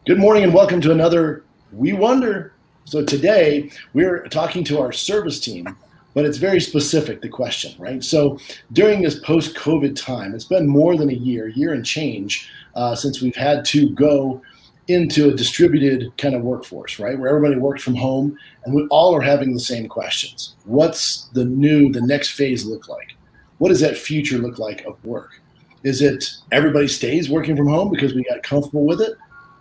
Good morning and welcome to another We Wonder. So today we're talking to our service team, but it's very specific, the question, right? So during this post-COVID time, it's been more than a year and change since we've had to go into a distributed kind of workforce, right? Where everybody works from home and we all are having the same questions. What's the next phase look like? What does that future look like of work? Is it everybody stays working from home because we got comfortable with it?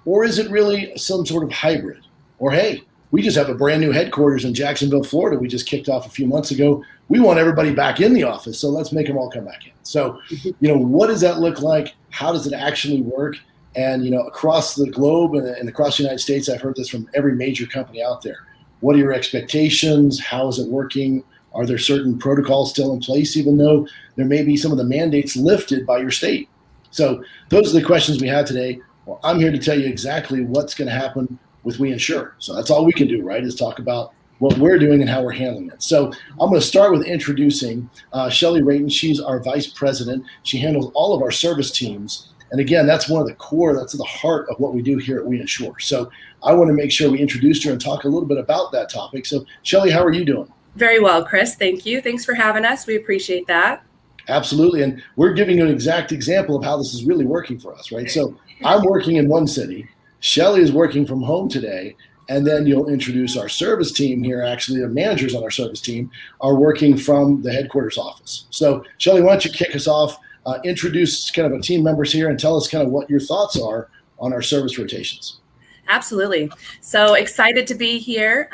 Or is it really some sort of hybrid? Or, hey, we just have a brand new headquarters in Jacksonville, Florida. We just kicked off a few months ago. We want everybody back in the office, so let's make them all come back in. So, what does that look like? How does it actually work? And, across the globe and across the United States, I've heard this from every major company out there. What are your expectations? How is it working? Are there certain protocols still in place, even though there may be some of the mandates lifted by your state? So those are the questions we have today. Well, I'm here to tell you exactly what's going to happen with We Insure. So that's all we can do, right, is talk about what we're doing and how we're handling it. So I'm going to start with introducing Shelly Rayton. She's our vice president. She handles all of our service teams. And again, that's one of the core, that's the heart of what we do here at We Insure. So I want to make sure we introduce her and talk a little bit about that topic. So Shelly, how are you doing? Very well, Chris. Thank you. Thanks for having us. We appreciate that. Absolutely. And we're giving you an exact example of how this is really working for us, right? So I'm working in one city. Shelly is working from home today. And then you'll introduce our service team here. Actually, the managers on our service team are working from the headquarters office. So Shelly, why don't you kick us off, introduce kind of our team members here and tell us kind of what your thoughts are on our service rotations. Absolutely. So excited to be here.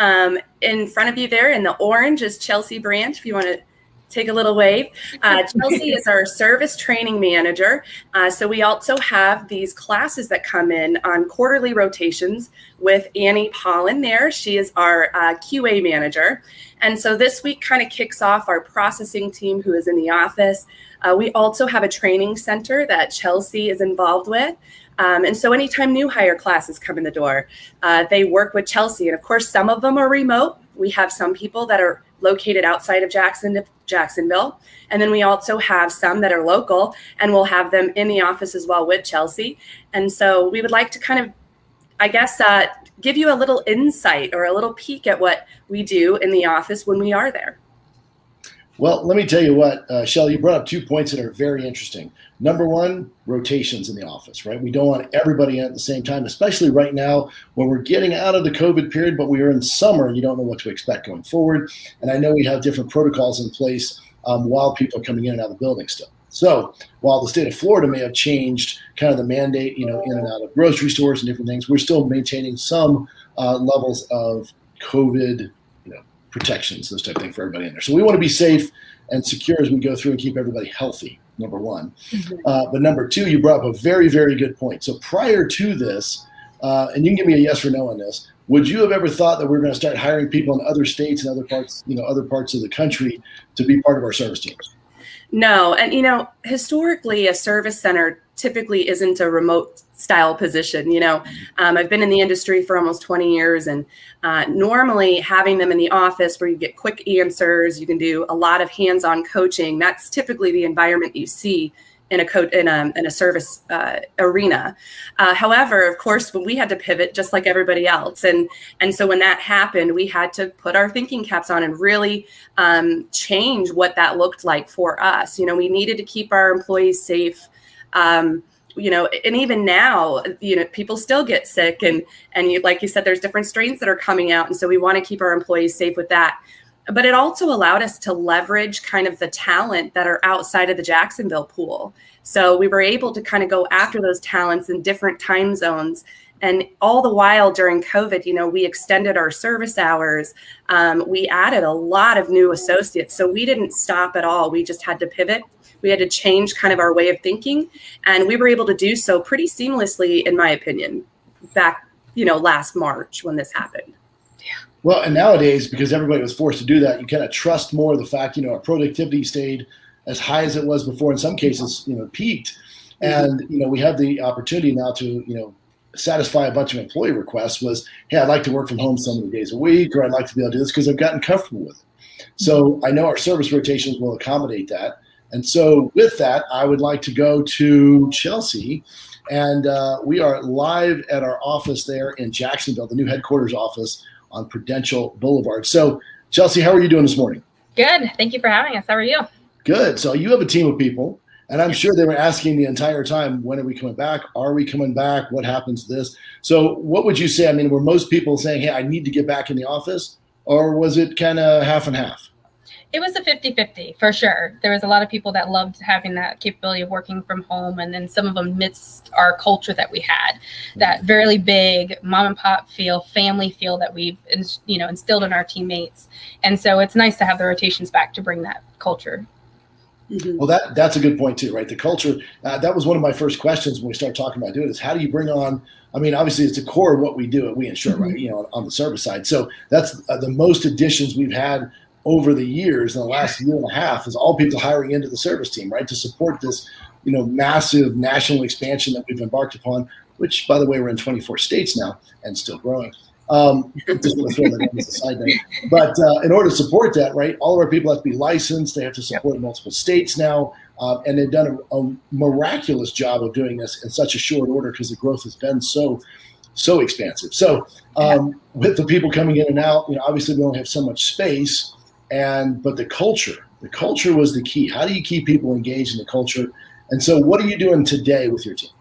In front of you there in the orange is Chelsea Branch, if you want to take a little wave. Chelsea is our service training manager. So we also have these classes that come in on quarterly rotations with Annie Pollen there. She is our QA manager. And so this week kind of kicks off our processing team who is in the office. We also have a training center that Chelsea is involved with. And so anytime new hire classes come in the door, they work with Chelsea. And of course, some of them are remote. We have some people that are located outside of Jacksonville. And then we also have some that are local, and we'll have them in the office as well with Chelsea. And so we would like to kind of, give you a little insight or a little peek at what we do in the office when we are there. Well, let me tell you what, Shelly, you brought up 2 points that are very interesting. Number one, rotations in the office, right? We don't want everybody in at the same time, especially right now when we're getting out of the COVID period, but we are in summer and you don't know what to expect going forward. And I know we have different protocols in place while people are coming in and out of the building still. So while the state of Florida may have changed kind of the mandate, in and out of grocery stores and different things, we're still maintaining some levels of COVID protections, those type of things for everybody in there. So we want to be safe and secure as we go through and keep everybody healthy, number one. But number two, you brought up a very, very good point. So prior to this, and you can give me a yes or no on this, would you have ever thought that we were going to start hiring people in other states and other parts of the country to be part of our service teams? No. And, historically, a service center typically isn't a remote style position. I've been in the industry for almost 20 years, and normally having them in the office where you get quick answers, you can do a lot of hands-on coaching. That's typically the environment you see in a service arena. However, of course, we had to pivot just like everybody else. And so when that happened, we had to put our thinking caps on and really change what that looked like for us. We needed to keep our employees safe. And even now, people still get sick and like you said, there's different strains that are coming out. And so we want to keep our employees safe with that. But it also allowed us to leverage kind of the talent that are outside of the Jacksonville pool. So we were able to kind of go after those talents in different time zones. And all the while during COVID, we extended our service hours. We added a lot of new associates. So we didn't stop at all. We just had to pivot. We had to change kind of our way of thinking. And we were able to do so pretty seamlessly, in my opinion, back, last March when this happened. Well, and nowadays, because everybody was forced to do that, you kind of trust more the fact, our productivity stayed as high as it was before. In some cases, peaked. And, we have the opportunity now to, satisfy a bunch of employee requests was, hey, I'd like to work from home so many days a week, or I'd like to be able to do this because I've gotten comfortable with it. So I know our service rotations will accommodate that. And so with that, I would like to go to Chelsea. And we are live at our office there in Jacksonville, the new headquarters office on Prudential Boulevard. So Chelsea, how are you doing this morning? Good. Thank you for having us. How are you? Good. So you have a team of people, and I'm sure they were asking the entire time, when are we coming back? Are we coming back? What happens to this? So what would you say? I mean, were most people saying, hey, I need to get back in the office? Or was it kind of half and half? It was a 50-50 for sure. There was a lot of people that loved having that capability of working from home. And then some of them missed our culture that we had, that very big mom and pop feel, family feel that we've instilled in our teammates. And so it's nice to have the rotations back to bring that culture. Well, that's a good point too, right? The culture, that was one of my first questions when we started talking about doing this. How do you bring on, I mean, obviously it's the core of what we do at We Insure, right? On the service side. So that's the most additions we've had over the years, in the last year and a half, is all people hiring into the service team, right? To support this, massive national expansion that we've embarked upon, which, by the way, we're in 24 states now and still growing. Just want to throw that in as a side note. But in order to support that, right, all of our people have to be licensed. They have to support multiple states now. And they've done a miraculous job of doing this in such a short order because the growth has been so expansive. So with the people coming in and out, obviously we only have so much space. But the culture was the key. How do you keep people engaged in the culture? And so what are you doing today with your team?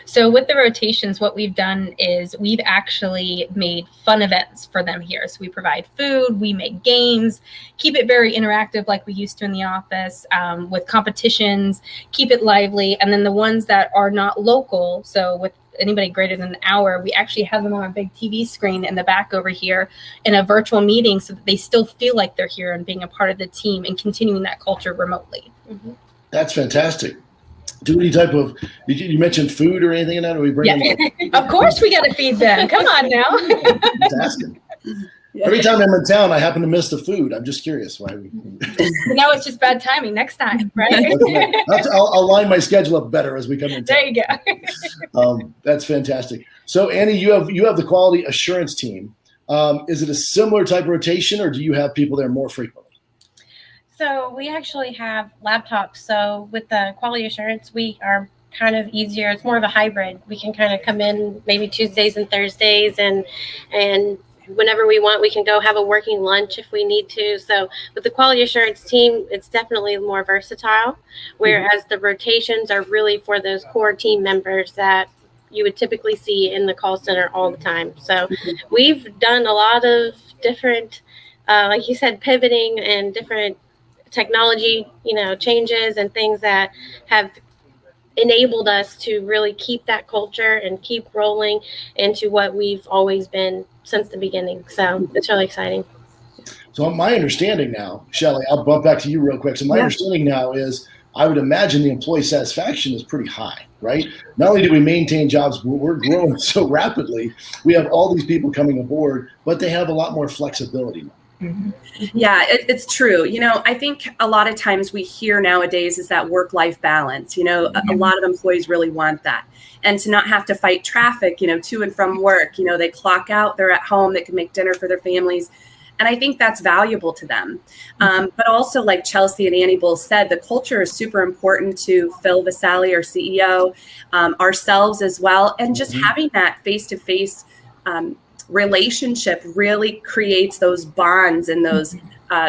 So with the rotations, what we've done is we've actually made fun events for them here. So we provide food, we make games, keep it very interactive like we used to in the office, with competitions, keep it lively. And then the ones that are not local, so with anybody greater than an hour, we actually have them on a big TV screen in the back over here in a virtual meeting so that they still feel like they're here and being a part of the team and continuing that culture remotely. That's fantastic. Do any type of, did you mention food or anything in that? Or we bring them Of course we got to feed them. Come on now. Just asking. Every time I'm in town, I happen to miss the food. I'm just curious why. Now it's just bad timing. Next time, right? I'll line my schedule up better as we come in. There you go. That's fantastic. So Annie, you have the quality assurance team. Is it a similar type of rotation, or do you have people there more frequently? So we actually have laptops. So with the quality assurance, we are kind of easier. It's more of a hybrid. We can kind of come in maybe Tuesdays and Thursdays, and whenever we want, we can go have a working lunch if we need to. So with the quality assurance team, it's definitely more versatile, whereas the rotations are really for those core team members that you would typically see in the call center all the time. So we've done a lot of different, like you said, pivoting and different technology, changes and things that have enabled us to really keep that culture and keep rolling into what we've always been since the beginning. So it's really exciting. So my understanding now, Shelley, I'll bump back to you real quick. So my understanding now is I would imagine the employee satisfaction is pretty high, right? Not only do we maintain jobs, we're growing so rapidly. We have all these people coming aboard, but they have a lot more flexibility now. Yeah, it's true. I think a lot of times we hear nowadays is that work-life balance. A lot of employees really want that. And to not have to fight traffic, to and from work, they clock out, they're at home, they can make dinner for their families. And I think that's valuable to them. But also, like Chelsea and Annie both said, the culture is super important to Phil Vassalli, our CEO, ourselves as well. And just having that face-to-face relationship really creates those bonds and those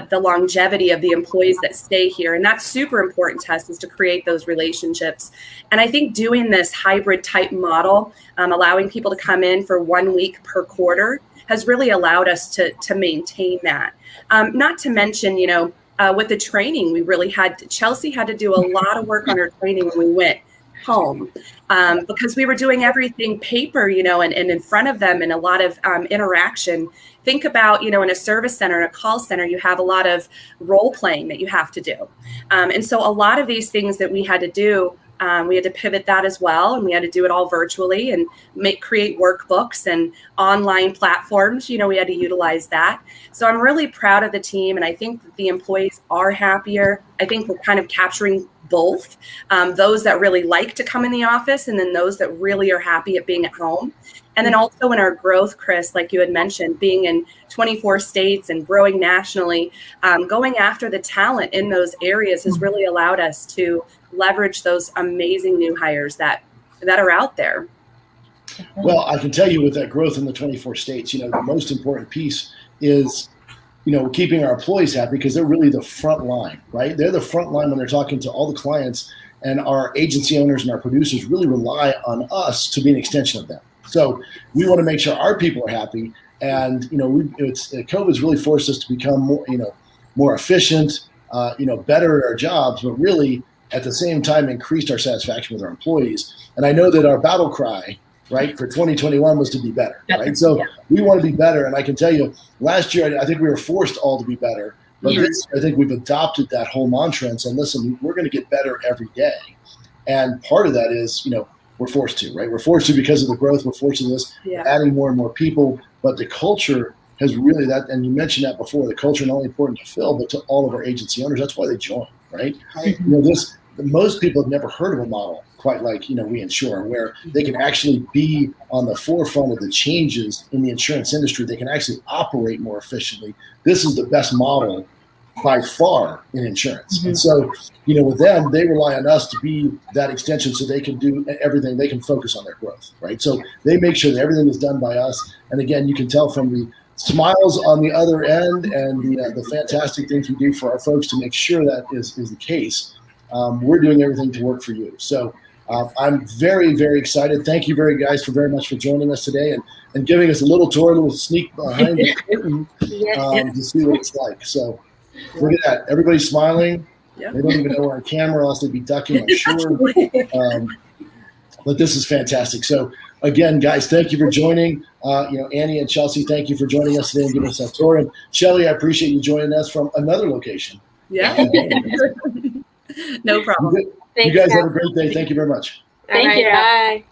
the longevity of the employees that stay here. And that's super important to us, is to create those relationships. And I think doing this hybrid type model, allowing people to come in for 1 week per quarter, has really allowed us to maintain that. Not to mention, with the training, we really Chelsea had to do a lot of work on her training when we went home, because we were doing everything paper, and in front of them, and a lot of interaction. Think about, in a service center, in a call center, you have a lot of role playing that you have to do. And so a lot of these things that we had to do, We had to pivot that as well, and we had to do it all virtually and create workbooks and online platforms. We had to utilize that. So I'm really proud of the team, and I think that the employees are happier. I think we're kind of capturing both, those that really like to come in the office, and then those that really are happy at being at home. And then also in our growth, Chris, like you had mentioned, being in 24 states and growing nationally, going after the talent in those areas has really allowed us to leverage those amazing new hires that are out there. Well, I can tell you with that growth in the 24 states, the most important piece is, keeping our employees happy, because they're really the front line, right? They're the front line when they're talking to all the clients, and our agency owners and our producers really rely on us to be an extension of them. So we want to make sure our people are happy, and COVID's really forced us to become more efficient, better at our jobs, but really at the same time increased our satisfaction with our employees. And I know that our battle cry, right, for 2021 was to be better, right? So we want to be better, and I can tell you, last year I think we were forced all to be better, but this, I think we've adopted that whole mantra and said, listen, we're going to get better every day, and part of that is we're forced to, right? We're forced to because of the growth. We're forced to this, adding more and more people. But the culture has really and you mentioned that before, the culture not only important to Phil, but to all of our agency owners. That's why they join, right? Most people have never heard of a model quite like, we insure, where they can actually be on the forefront of the changes in the insurance industry. They can actually operate more efficiently. This is the best model by far in insurance. Mm-hmm. And so, with them, they rely on us to be that extension so they can do everything. They can focus on their growth, right? So they make sure that everything is done by us. And again, you can tell from the smiles on the other end and the fantastic things we do for our folks to make sure that is the case. We're doing everything to work for you. So I'm very, very excited. Thank you guys very much for joining us today and giving us a little tour, a little sneak behind the curtain to see what it's like. So look at that. Everybody's smiling. Yep. They don't even know we're on camera, else they'd be ducking, I'm sure. But this is fantastic. So again, guys, thank you for joining. Annie and Chelsea, thank you for joining us today and giving us that tour. And Shelly, I appreciate you joining us from another location. Yeah. No problem. You guys have a great day. Thank you very much. Thank you. Bye.